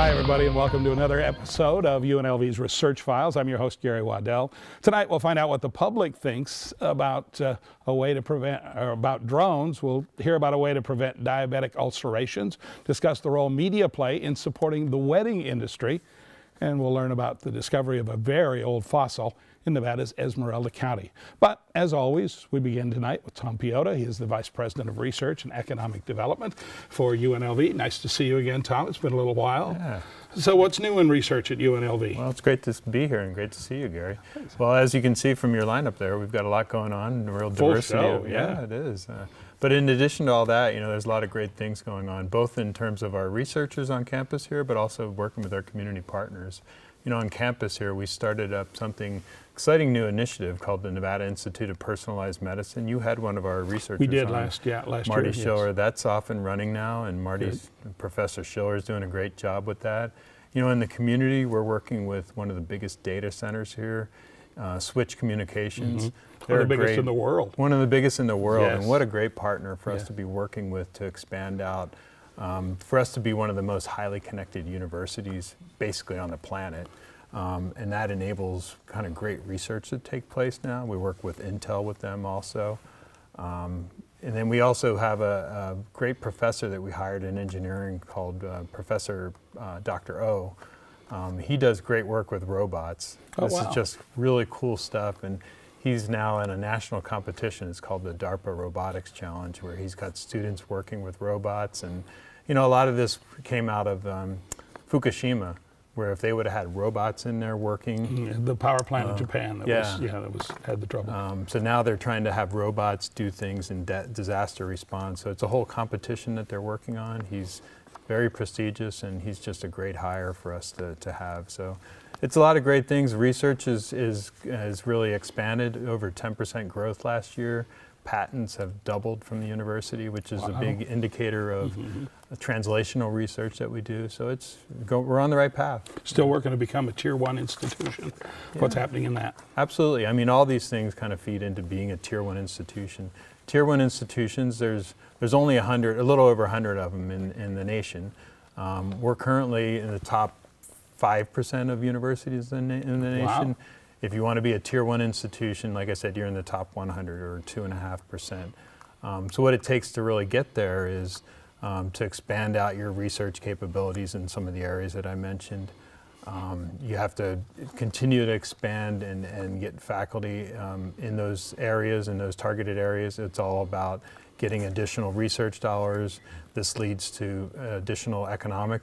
Hi, everybody, and welcome to another episode of UNLV's Research Files. I'm your host, Gary Waddell. Tonight, we'll find out what the public thinks about a way to prevent, or about drones. We'll hear about a way to prevent diabetic ulcerations, discuss the role media play in supporting the wedding industry, and we'll learn about the discovery of a very old fossil in Nevada's Esmeralda County. But as always, we begin tonight with Tom Piota. He is the Vice President of Research and Economic Development for UNLV. Nice to see you again, Tom. It's been a little while. Yeah. So what's new in research at UNLV? Well, it's great to be here and great to see you, Gary. Well, as you can see from your lineup there, we've got a lot going on, a real diversity. Full show, yeah. It is. But in addition to all that, there's a lot of great things going on, both in terms of our researchers on campus here, but also working with our community partners. On campus here, we started up something exciting new initiative called the Nevada Institute of Personalized Medicine. You had one of our researchers. We did on, last year. Marty Schiller. Yes. That's off and running now, and Professor Schiller is doing a great job with that. In the community, we're working with one of the biggest data centers here, Switch Communications. Mm-hmm. One of the biggest in the world. One of the biggest in the world, Yes. and what a great partner for us to be working with to expand out. For us to be one of the most highly connected universities basically on the planet. And that enables kind of great research to take place now. We work with Intel with them also. And then we also have a great professor that we hired in engineering called Professor Dr. O. He does great work with robots. Oh, this wow. is just really cool stuff. And he's now in a national competition. It's called the DARPA Robotics Challenge, where he's got students working with robots. And, a lot of this came out of Fukushima, where if they would have had robots in there working. The power plant in Japan that had the trouble. So now they're trying to have robots do things in disaster response. So it's a whole competition that they're working on. He's very prestigious, and he's just a great hire for us to have. So it's a lot of great things. Research has really expanded, over 10% growth last year. Patents have doubled from the university, which is a big indicator of translational research that we do. So we're on the right path. Still working to become a Tier 1 institution. Yeah. What's happening in that? Absolutely. I mean, all these things kind of feed into being a Tier 1 institution. Tier 1 institutions, there's only a little over 100 of them in the nation. We're currently in the top 5% of universities in the nation. Wow. If you want to be a Tier 1 institution, like I said, you're in the top 100 or 2.5%. So what it takes to really get there is to expand out your research capabilities in some of the areas that I mentioned. You have to continue to expand and get faculty in those areas, in those targeted areas. It's all about getting additional research dollars. This leads to additional economic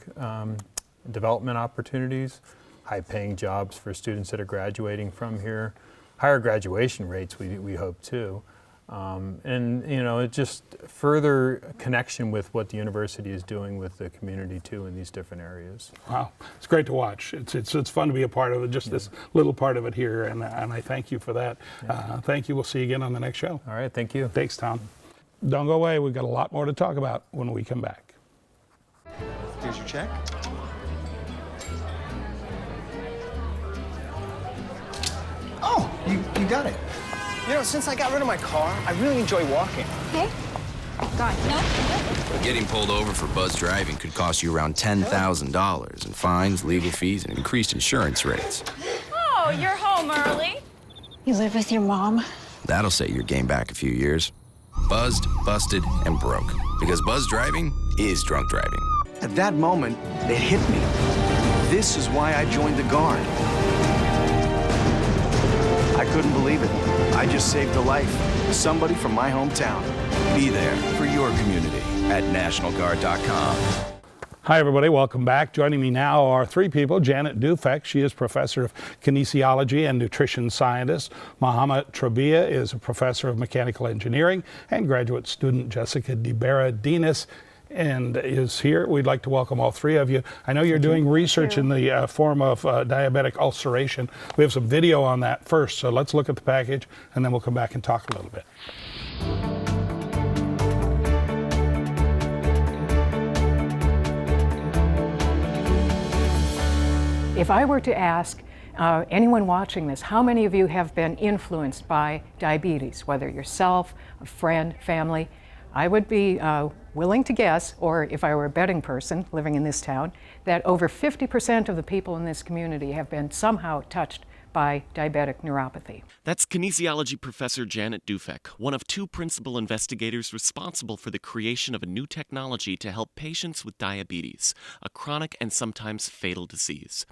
development opportunities, high-paying jobs for students that are graduating from here, higher graduation rates we hope too, and it's just further connection with what the university is doing with the community too in these different areas. Wow, it's great to watch. It's fun to be a part of it, just this little part of it here, and I thank you for that. Thank you. We'll see you again on the next show. All right, thank you. Thanks, Tom. Don't go away. We've got a lot more to talk about when we come back. Here's your check. Oh, you got it. Since I got rid of my car, I really enjoy walking. Okay. Got it. Getting pulled over for buzz driving could cost you around $10,000 in fines, legal fees, and increased insurance rates. Oh, you're home early. You live with your mom? That'll set your game back a few years. Buzzed, busted, and broke. Because buzz driving is drunk driving. At that moment, it hit me. This is why I joined the Guard. I couldn't believe it. I just saved the life of somebody from my hometown. Be there for your community at NationalGuard.com. Hi, everybody. Welcome back. Joining me now are three people. Janet Dufek, she is professor of kinesiology and nutrition scientist. Mohamed Trabia is a professor of mechanical engineering, and graduate student Jessica DeBaradinis and is here. We'd like to welcome all three of you. I know you're doing research in the form of diabetic ulceration. We have some video on that first, so let's look at the package, and then we'll come back and talk a little bit. If I were to ask anyone watching this, how many of you have been influenced by diabetes, whether yourself, a friend, family, I would be willing to guess, or if I were a betting person living in this town, that over 50% of the people in this community have been somehow touched by diabetic neuropathy. That's kinesiology professor Janet Dufek, one of two principal investigators responsible for the creation of a new technology to help patients with diabetes, a chronic and sometimes fatal disease.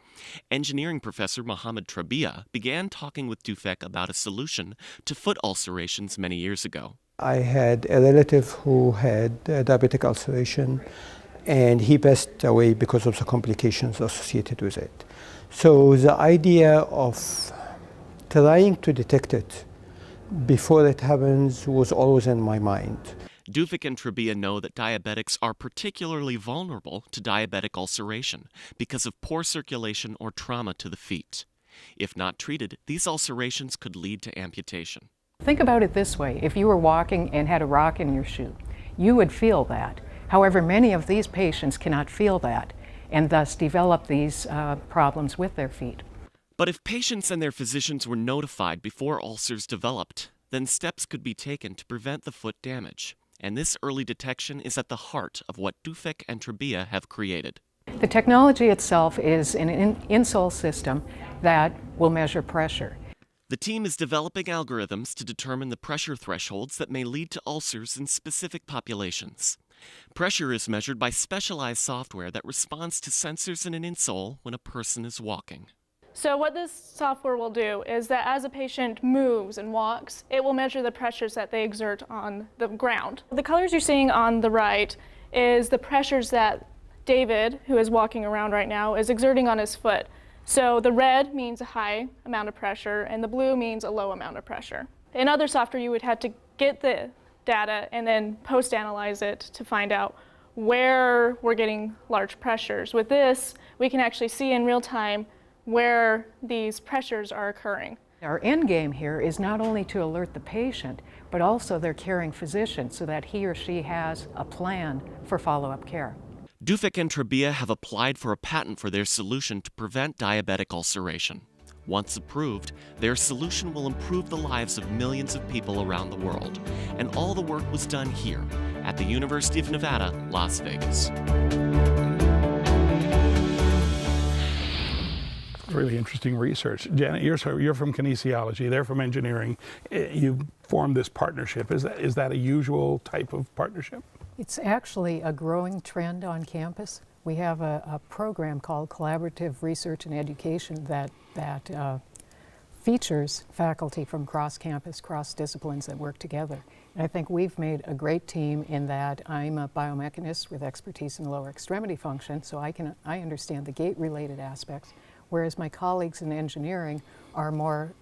Engineering professor Mohamed Trabia began talking with Dufek about a solution to foot ulcerations many years ago. I had a relative who had diabetic ulceration, and he passed away because of the complications associated with it. So the idea of trying to detect it before it happens was always in my mind. Dufek and Trabia know that diabetics are particularly vulnerable to diabetic ulceration because of poor circulation or trauma to the feet. If not treated, these ulcerations could lead to amputation. Think about it this way. If you were walking and had a rock in your shoe, you would feel that. However, many of these patients cannot feel that, and thus develop these problems with their feet. But if patients and their physicians were notified before ulcers developed, then steps could be taken to prevent the foot damage. And this early detection is at the heart of what Dufek and Trabia have created. The technology itself is an insole system that will measure pressure. The team is developing algorithms to determine the pressure thresholds that may lead to ulcers in specific populations. Pressure is measured by specialized software that responds to sensors in an insole when a person is walking. So what this software will do is that as a patient moves and walks, it will measure the pressures that they exert on the ground. The colors you're seeing on the right is the pressures that David, who is walking around right now, is exerting on his foot. So the red means a high amount of pressure, and the blue means a low amount of pressure. In other software, you would have to get the data and then post-analyze it to find out where we're getting large pressures. With this, we can actually see in real time where these pressures are occurring. Our end game here is not only to alert the patient, but also their caring physician so that he or she has a plan for follow-up care. Dufek and Trabia have applied for a patent for their solution to prevent diabetic ulceration. Once approved, their solution will improve the lives of millions of people around the world. And all the work was done here at the University of Nevada, Las Vegas. Really interesting research. Janet, you're from kinesiology, they're from engineering. You formed this partnership. Is that a usual type of partnership? It's actually a growing trend on campus. We have a program called Collaborative Research and Education that features faculty from cross-campus, cross-disciplines that work together. And I think we've made a great team in that I'm a biomechanist with expertise in lower extremity function, so I understand the gait-related aspects, whereas my colleagues in engineering are more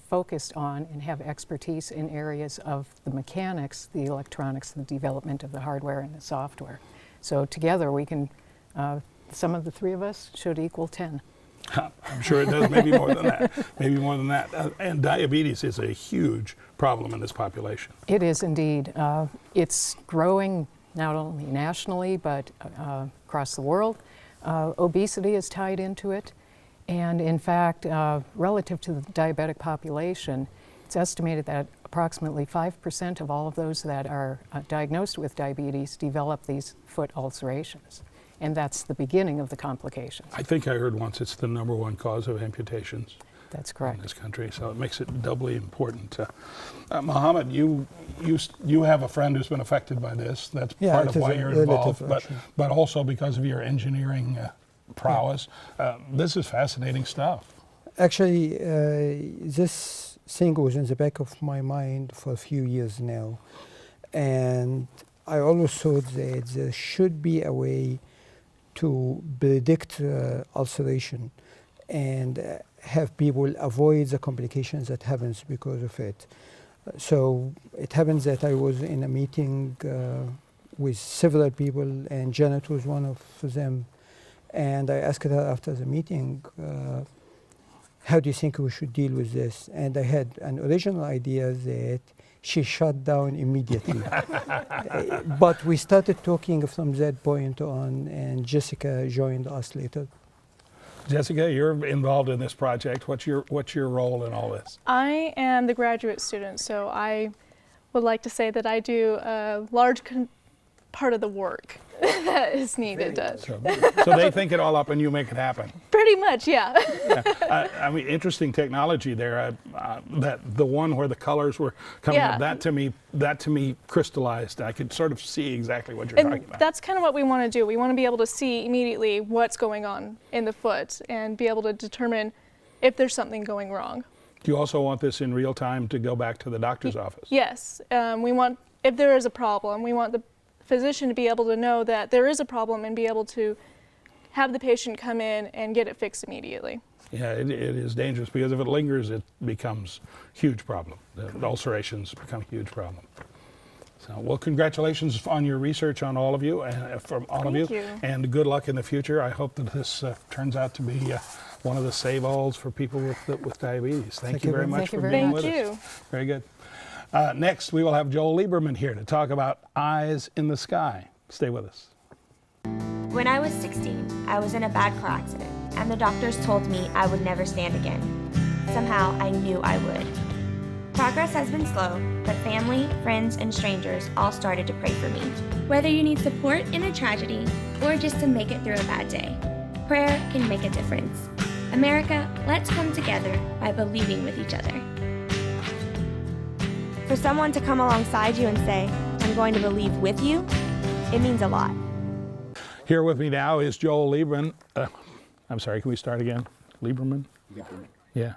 focused on and have expertise in areas of the mechanics, the electronics, the development of the hardware and the software. So together we can, some of the three of us should equal 10. I'm sure it does, maybe more than that, maybe more than that. And diabetes is a huge problem in this population. It is indeed. It's growing not only nationally, but across the world. Obesity is tied into it. And in fact, relative to the diabetic population, it's estimated that approximately 5% of all of those that are diagnosed with diabetes develop these foot ulcerations. And that's the beginning of the complications. I think I heard once it's the #1 cause of amputations. That's correct. In this country, so it makes it doubly important. Mohamed, you have a friend who's been affected by this. That's part of why you're involved, but also because of your engineering prowess. This is fascinating stuff. Actually, this thing was in the back of my mind for a few years now. And I always thought that there should be a way to predict ulceration and have people avoid the complications that happens because of it. So it happens that I was in a meeting with several people, and Janet was one of them. And I asked her after the meeting, how do you think we should deal with this? And I had an original idea that she shut down immediately. But we started talking from that point on, and Jessica joined us later. Jessica, you're involved in this project. What's your role in all this? I am the graduate student, so I would like to say that I do a large part of the work that is needed. So they think it all up and you make it happen. Pretty much, yeah. Yeah. I mean, interesting technology there. That the one where the colors were coming up, that to me crystallized. I could sort of see exactly what you're talking about. That's kind of what we want to do. We want to be able to see immediately what's going on in the foot and be able to determine if there's something going wrong. Do you also want this in real time to go back to the doctor's office? Yes. We want, if there is a problem, we want the physician to be able to know that there is a problem and be able to have the patient come in and get it fixed immediately. Yeah, it is dangerous because if it lingers, it becomes a huge problem. The ulcerations become a huge problem. So, well, congratulations on your research on all of you, from all of you, and good luck in the future. I hope that this turns out to be one of the save-alls for people with diabetes. Thank you very much for being with us. Very good. Next, we will have Joel Lieberman here to talk about eyes in the sky. Stay with us. When I was 16, I was in a bad car accident, and the doctors told me I would never stand again. Somehow, I knew I would. Progress has been slow, but family, friends, and strangers all started to pray for me. Whether you need support in a tragedy or just to make it through a bad day, prayer can make a difference. America, let's come together by believing with each other. For someone to come alongside you and say, I'm going to believe with you, it means a lot. Here with me now is Joel Lieberman. I'm sorry, can we start again? Lieberman? Yeah.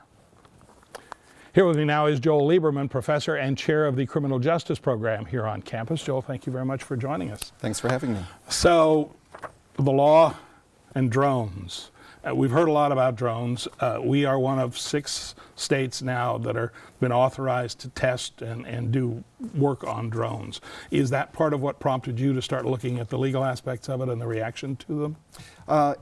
Here with me now is Joel Lieberman, professor and chair of the Criminal Justice Program here on campus. Joel, thank you very much for joining us. Thanks for having me. So, the law and drones. We've heard a lot about drones. We are one of 6 states now that are been authorized to test and do work on drones. Is that part of what prompted you to start looking at the legal aspects of it and the reaction to them?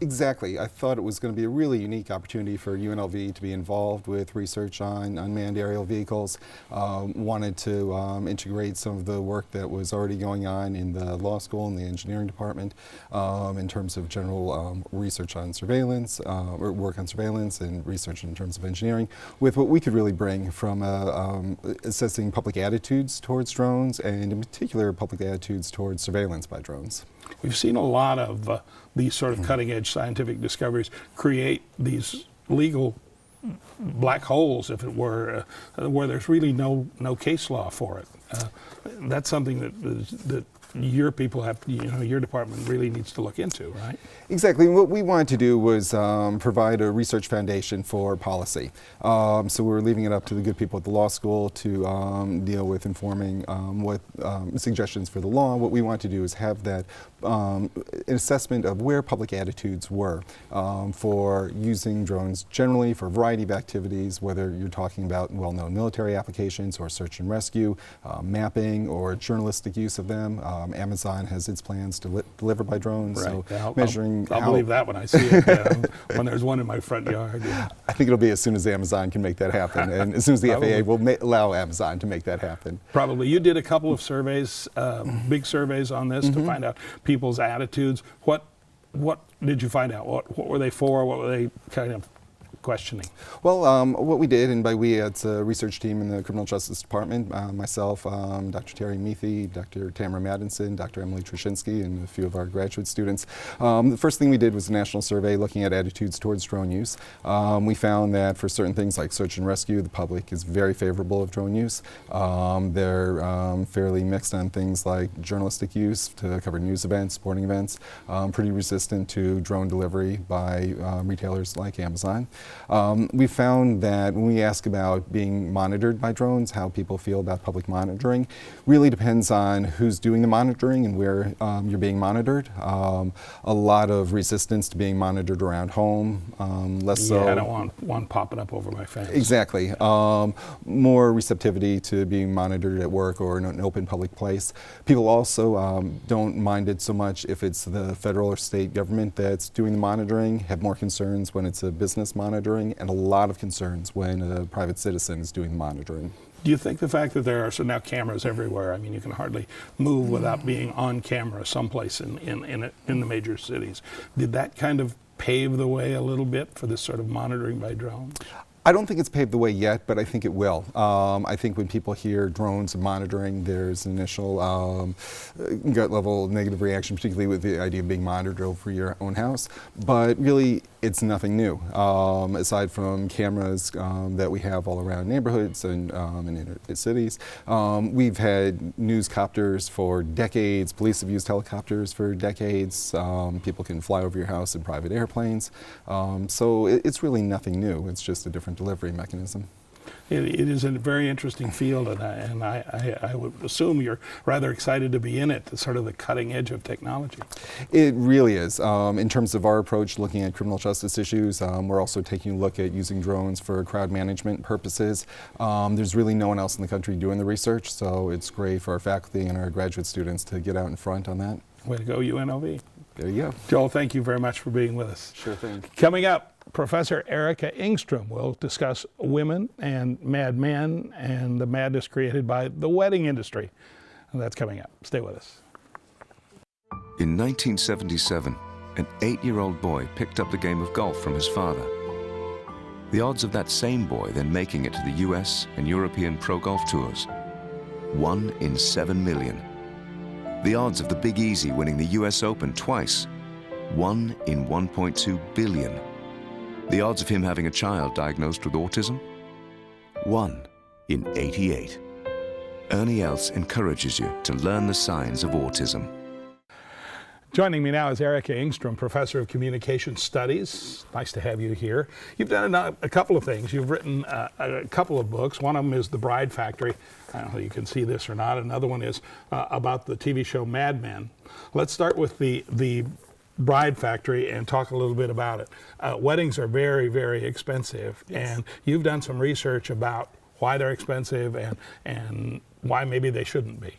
Exactly. I thought it was going to be a really unique opportunity for UNLV to be involved with research on unmanned aerial vehicles. Wanted to integrate some of the work that was already going on in the law school and the engineering department in terms of general research on surveillance, or work on surveillance and research in terms of engineering, with what we could really bring from assessing public attitudes towards drones, and in particular public attitudes towards surveillance by drones. We've seen a lot of these sort of cutting-edge scientific discoveries create these legal black holes, if it were, where there's really no case law for it. That's something that your people have, your department really needs to look into, right? Exactly. What we wanted to do was provide a research foundation for policy. So we're leaving it up to the good people at the law school to deal with informing what suggestions for the law. What we want to do is have that an assessment of where public attitudes were for using drones generally for a variety of activities, whether you're talking about well-known military applications or search and rescue, mapping, or journalistic use of them. Amazon has its plans to deliver by drones, right. So measuring I'll believe that when I see it, when there's one in my front yard. Yeah. I think it'll be as soon as Amazon can make that happen, and as soon as the FAA will allow Amazon to make that happen. Probably. You did a couple of surveys, big surveys on this to find out people's attitudes. What did you find out? What were they for? What were they kind of questioning? Well, what we did, and by we, it's a research team in the Criminal Justice Department, myself, Dr. Terry Meathy, Dr. Tamara Madison, Dr. Emily Trushinsky, and a few of our graduate students. The first thing we did was a national survey looking at attitudes towards drone use. We found that for certain things like search and rescue, the public is very favorable of drone use. They're fairly mixed on things like journalistic use to cover news events, sporting events, pretty resistant to drone delivery by retailers like Amazon. We found that when we ask about being monitored by drones, how people feel about public monitoring, really depends on who's doing the monitoring and where you're being monitored. A lot of resistance to being monitored around home, less so. Yeah, I don't want one popping up over my fence. Exactly. More receptivity to being monitored at work or in an open public place. People also don't mind it so much if it's the federal or state government that's doing the monitoring, have more concerns when it's a business monitoring, and a lot of concerns when a private citizen is doing the monitoring. Do you think the fact that there are now cameras everywhere, I mean, you can hardly move without being on camera someplace in the major cities, did that kind of pave the way a little bit for this sort of monitoring by drones? I don't think it's paved the way yet, but I think it will. I think when people hear drones and monitoring, there's an initial gut level negative reaction, particularly with the idea of being monitored over your own house. But really, it's nothing new. Aside from cameras that we have all around neighborhoods and in inner cities, we've had news copters for decades. Police have used helicopters for decades. People can fly over your house in private airplanes. So it's really nothing new. It's just a different delivery mechanism. It is a very interesting field, and I would assume you're rather excited to be in it, sort of the cutting edge of technology. It really is. In terms of our approach looking at criminal justice issues, we're also taking a look at using drones for crowd management purposes. There's really no one else in the country doing the research, so it's great for our faculty and our graduate students to get out in front on that. Way to go, UNLV. There you go. Joel, thank you very much for being with us. Sure thing. Coming up, Professor Erika Engstrom will discuss women and mad men and the madness created by the wedding industry. And that's coming up. Stay with us. In 1977, an 8-year-old boy picked up the game of golf from his father. The odds of that same boy then making it to the US and European pro golf tours, 1 in 7 million. The odds of the Big Easy winning the US Open twice, 1 in 1.2 billion. The odds of him having a child diagnosed with autism, 1 in 88. Ernie Els encourages you to learn the signs of autism. Joining me now is Erika Engstrom, Professor of Communication Studies. Nice to have you here. You've done a couple of things. You've written a couple of books. One of them is The Bride Factory. I don't know if you can see this or not. Another one is about the TV show Madman. Let's start with the Bride Factory and talk a little bit about it. Weddings are very, very expensive, yes. And you've done some research about why they're expensive and why maybe they shouldn't be.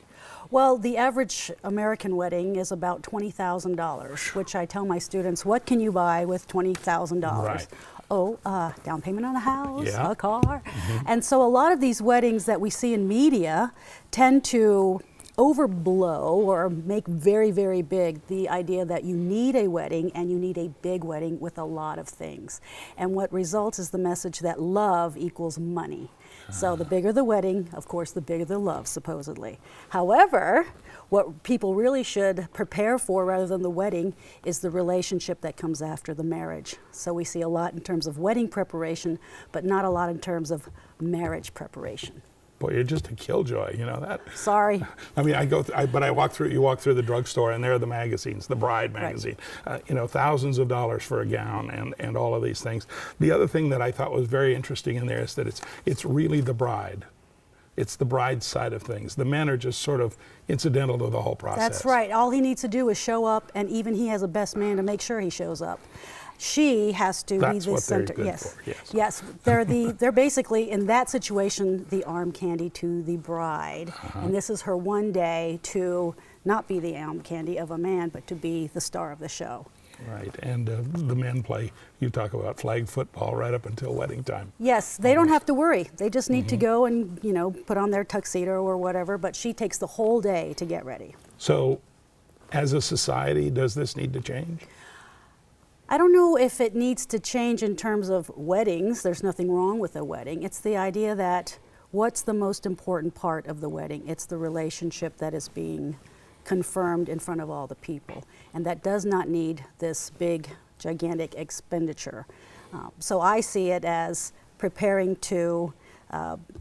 Well, the average American wedding is about $20,000, which I tell my students, what can you buy with $20,000? Right. Oh, down payment on a house, yeah. A car. And so a lot of these weddings that we see in media tend to overblow or make very, very big the idea that you need a wedding and you need a big wedding with a lot of things. And what results is the message that love equals money. So the bigger the wedding, of course, the bigger the love, supposedly. However, what people really should prepare for rather than the wedding is the relationship that comes after the marriage. So we see a lot in terms of wedding preparation, but not a lot in terms of marriage preparation. Boy, you're just a killjoy, you know that? Sorry. I mean, I walk through, you walk through the drugstore and there are the magazines, the Bride magazine, right. You know, thousands of dollars for a gown and all of these things. The other thing that I thought was very interesting in there is that it's really the bride. It's the bride's side of things. The men are just sort of incidental to the whole process. That's right. All he needs to do is show up, and even he has a best man to make sure he shows up. She has to be the center. Yes. Yes. They're basically in that situation the arm candy to the bride, and this is her one day to not be the arm candy of a man, but to be the star of the show. Right, and the men play, you talk about flag football right up until wedding time. Yes, they don't have to worry. They just need to go and, you know, put on their tuxedo or whatever, but she takes the whole day to get ready. So, as a society, does this need to change? I don't know if it needs to change in terms of weddings. There's nothing wrong with a wedding. It's the idea that what's the most important part of the wedding? It's the relationship that is being confirmed in front of all the people. And that does not need this big, gigantic expenditure. So I see it as preparing to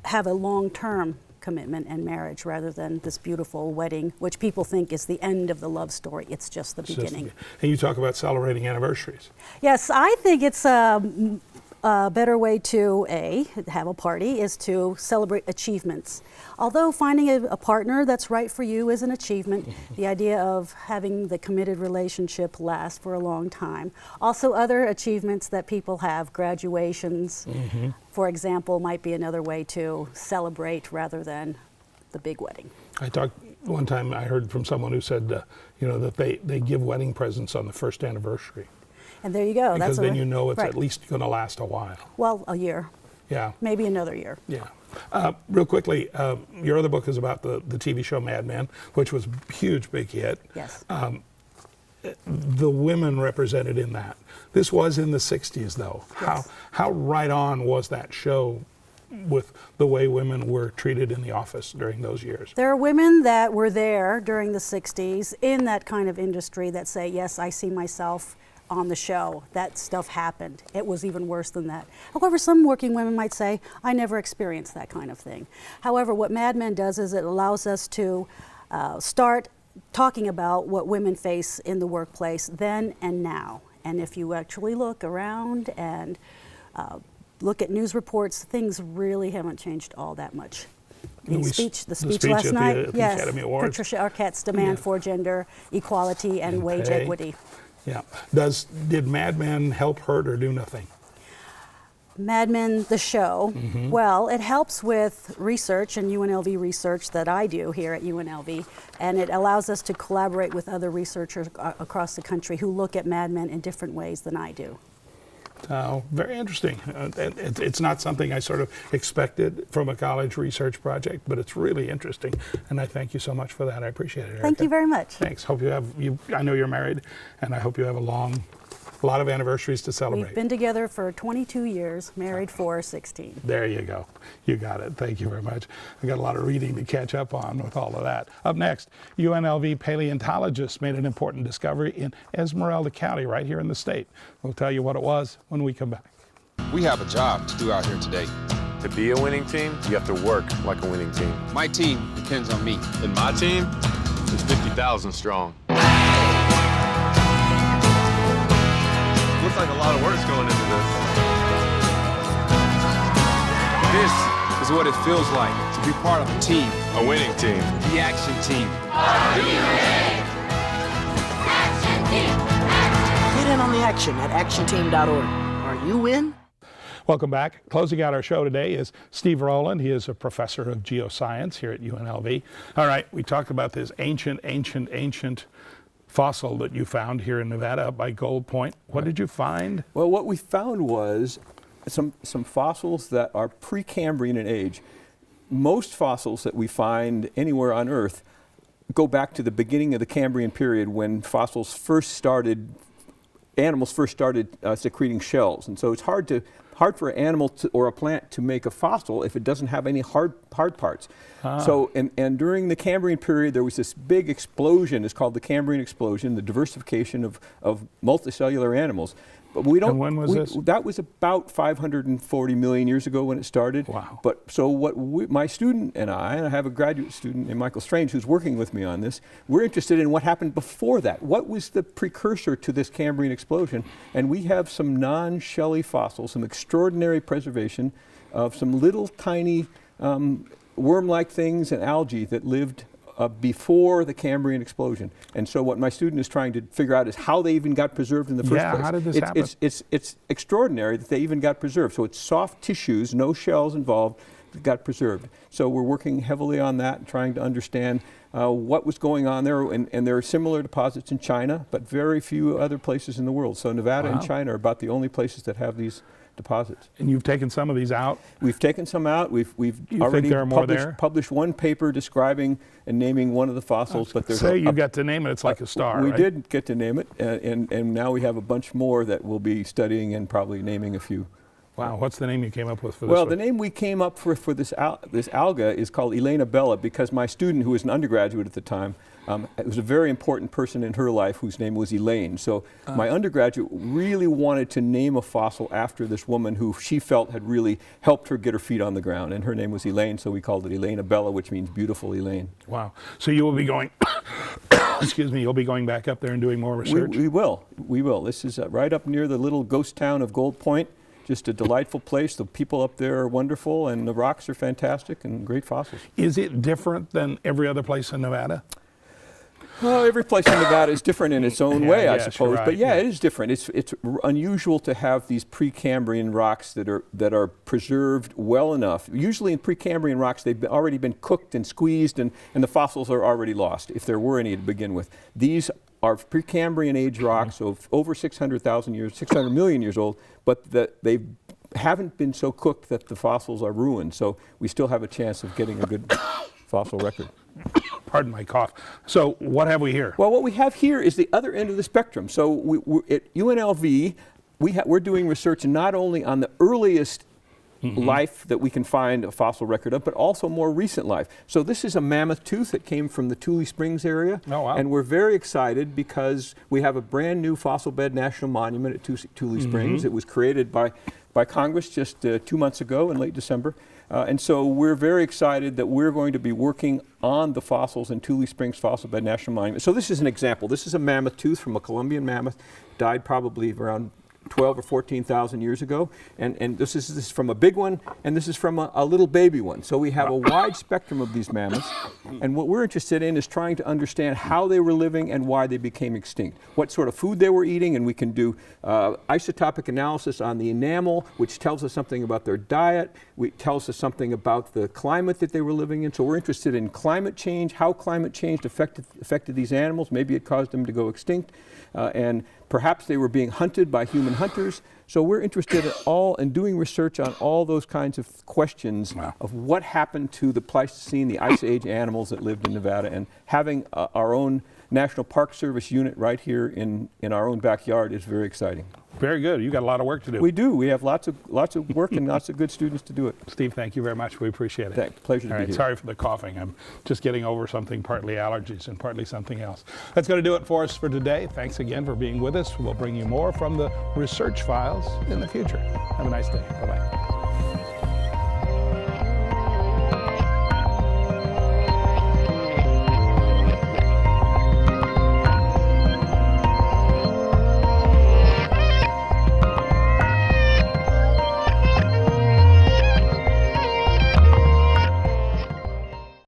have a long-term commitment and marriage rather than this beautiful wedding, which people think is the end of the love story. It's just the beginning. And you talk about celebrating anniversaries. Yes, I think it's a better way to have a party is to celebrate achievements. Although finding a partner that's right for you is an achievement, the idea of having the committed relationship last for a long time. Also other achievements that people have, graduations, for example, might be another way to celebrate rather than the big wedding. One time I heard from someone who said, you know, that they give wedding presents on the first anniversary. And there you go. Because then you know it's at least going to last a while. Well, a year. Yeah. Maybe another year. Yeah. Real quickly, your other book is about the TV show Madman, which was a huge, big hit. Yes. the women represented in that. This was in the 60s, though. Yes. How right on was that show with the way women were treated in the office during those years? There are women that were there during the 60s in that kind of industry that say, yes, I see myself on the show. That stuff happened. It was even worse than that. However, some working women might say, I never experienced that kind of thing. However, what Mad Men does is it allows us to start talking about what women face in the workplace then and now. And if you actually look around and look at news reports, things really haven't changed all that much. The speech last night, yes, Academy Awards. Patricia Arquette's demand for gender equality and wage pay. equity. Yeah. Did Mad Men help, hurt, or do nothing? Mad Men, the show, well, it helps with research and UNLV research that I do here at UNLV, and it allows us to collaborate with other researchers across the country who look at Mad Men in different ways than I do. Very interesting. It's not something I sort of expected from a college research project, but it's really interesting, and I thank you so much for that. I appreciate it, Erika. Thank you very much. Thanks. Hope I know you're married, and I hope you have a lot of anniversaries to celebrate. We've been together for 22 years, married for 16. There you go. You got it. Thank you very much. I got a lot of reading to catch up on with all of that. Up next, UNLV paleontologists made an important discovery in Esmeralda County right here in the state. We'll tell you what it was when we come back. We have a job to do out here today. To be a winning team, you have to work like a winning team. My team depends on me. And my team is 50,000 strong. Looks like a lot of work's going into this. This is what it feels like to be part of a team. A winning team. The Action Team. Action Team! Get in on the action at actionteam.org. Are you in? Welcome back. Closing out our show today is Steve Rowland. He is a professor of geoscience here at UNLV. All right, we talked about this ancient fossil that you found here in Nevada up by Gold Point. What did you find? Well, what we found was some fossils that are Precambrian in age. Most fossils that we find anywhere on Earth go back to the beginning of the Cambrian period when animals first started secreting shells. And so it's hard for an animal or a plant to make a fossil if it doesn't have any hard parts. So, and during the Cambrian period, there was this big explosion. It's called the Cambrian Explosion, the diversification of multicellular animals. But we don't. And when was this? That was about 540 million years ago when it started. Wow. But so what my student and I have a graduate student named Michael Strange who's working with me on this. We're interested in what happened before that. What was the precursor to this Cambrian explosion? And we have some non-shelly fossils, some extraordinary preservation of some little tiny worm-like things and algae that lived before the Cambrian explosion. And so what my student is trying to figure out is how they even got preserved in the first place. How did this happen? It's extraordinary that they even got preserved. So it's soft tissues, no shells involved, that got preserved. So we're working heavily on that, trying to understand what was going on there. And there are similar deposits in China, but very few other places in the world. So Nevada and China are about the only places that have these deposits. And you've taken some of these out? We've taken some out. We've already published one paper describing and naming one of the fossils. But there's you got to name it. It's like a star. We right? did get to name it, and now we have a bunch more that we'll be studying and probably naming a few. Wow, what's the name you came up with for this? Well, the name we came up for this alga is called Elena Bella, because my student, who was an undergraduate at the time, it was a very important person in her life whose name was Elaine. So my undergraduate really wanted to name a fossil after this woman who she felt had really helped her get her feet on the ground, and her name was Elaine, so we called it Elena Bella, which means beautiful Elaine. Wow. So you will be going, excuse me, you'll be going back up there and doing more research? We will. This is right up near the little ghost town of Gold Point. Just a delightful place. The people up there are wonderful, and the rocks are fantastic and great fossils. Is it different than every other place in Nevada? Well, every place in Nevada is different in its own way, I suppose. Right, but it is different. It's unusual to have these Precambrian rocks that are preserved well enough. Usually in Precambrian rocks, they've already been cooked and squeezed, and the fossils are already lost, if there were any to begin with. These are Precambrian age rocks of over 600,000 years, 600 million years old, but they haven't been so cooked that the fossils are ruined. So we still have a chance of getting a good fossil record. pardon my cough. So what have we here? Well, what we have here is the other end of the spectrum. So at UNLV, we're doing research not only on the earliest life that we can find a fossil record of, but also more recent life. So this is a mammoth tooth that came from the Tule Springs area. Oh, wow. And we're very excited because we have a brand new fossil bed national monument at Tule Springs. It was created by Congress just 2 months ago in late December. And so we're very excited that we're going to be working on the fossils in Tule Springs Fossil Bed National Monument. So this is an example. This is a mammoth tooth from a Columbian mammoth, died probably around 12 or 14,000 years ago, and this is from a big one, and this is from a little baby one. So we have a wide spectrum of these mammoths, and what we're interested in is trying to understand how they were living and why they became extinct, what sort of food they were eating, and we can do isotopic analysis on the enamel, which tells us something about their diet, tells us something about the climate that they were living in. So we're interested in climate change, how climate change affected these animals. Maybe it caused them to go extinct, and perhaps they were being hunted by human hunters. So we're interested in doing research on all those kinds of questions of what happened to the Pleistocene, the Ice Age animals that lived in Nevada, and having our own National Park Service unit right here in our own backyard is very exciting. Very good. You got a lot of work to do. We do. We have lots of work and lots of good students to do it. Steve, thank you very much. We appreciate it. Pleasure to be here. Sorry for the coughing. I'm just getting over something, partly allergies and partly something else. That's going to do it for us for today. Thanks again for being with us. We'll bring you more from the research files in the future. Have a nice day. Bye-bye.